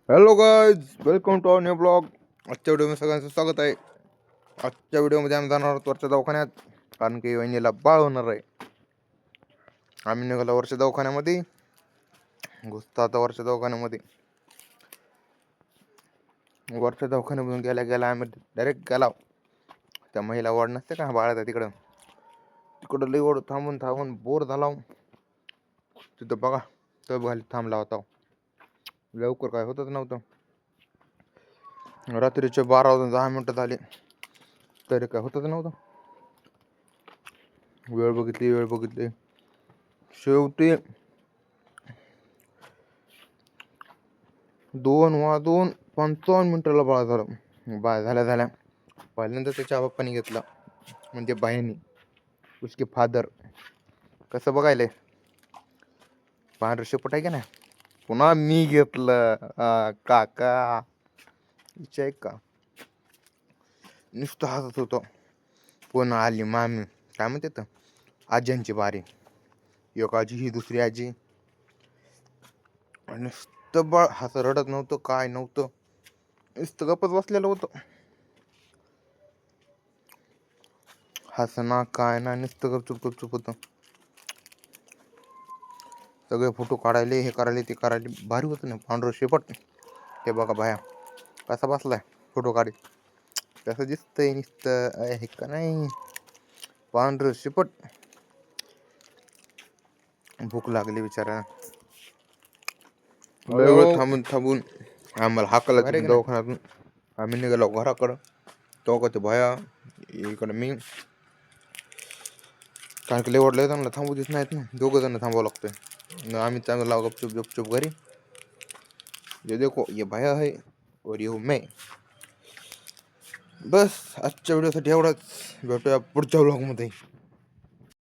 Hello guys, welcome to our new blog. आजच्या व्हिडिओमध्ये सगळ्यांचं स्वागत आहे. आजच्या व्हिडिओमध्ये आम्ही जाणार आहोत वरच्या दवाखान्यात, कारण की वहिनीला बाळ होणार आहे. आम्ही निघालो वरच्या दवाखान्यामध्ये, घुसतो आता वरच्या दवाखान्यामध्ये. वरच्या दवाखान्यामधून गेल्या गेला आम्ही डायरेक्ट गेला त्या महिला वॉर्ड नसते का बाळाचा, तिकडं लई वॉर्ड थांबून थांबून बोर झाला. तिथं बघा तब घाली थांबला होता. लवकर काय होतच नव्हतं. रात्रीचे 12 वाजून 10 मिनिटं झाले तरी काय होतच नव्हतं. वेळ बघितली शेवटी 2 वाजून 55 मिनिटाला बाळ झालं. बाळ झाल्या पहिल्यांदा त्याच्या बाप्पाने घेतला, म्हणजे बाईंनी, उसके फादर. कसं बघायलंय, पांढरं शेपट आहे का नाही. पुन्हा मी घेतलं. काका विचार का नुसतं हसत होतो. पुन्हा आली मामी, काय म्हणते तर आज्यांची बारी. एक आजी, ही दुसरी आजी. नुसतं बाळ हसं रडत नव्हतं, काय नव्हतं, नुसतं गप्पच बसलेलं होतं. हसना काय ना, नुसतं गपचूप होतं. सगळे फोटो काढायले, हे करायले ते करायले, भारी होतं ना पांढरं शेपट. हे बघा बाया कसा बसलाय फोटो काढी, कसं दिसतंय नुसतं हे का नाही, पांढरं शेपट. भूक लागली बिचारा. लय वेळ थांबून आम्हाला हाकला तिथून दवाखान्यातून. आम्ही निघालो घराकडं. तो का ते भया इकडं मी, कारण की लय वाटलं त्यांना थांबू देत नाहीत ना, 2 जण थांबावं लागतंय. आम्ही चांगला गपचूप घरी. ये देखो ये भया है और ये मैं. बस आजच्या व्हिडिओसाठी एवढाच. भेटूया पुढच्या व्लॉगमध्ये.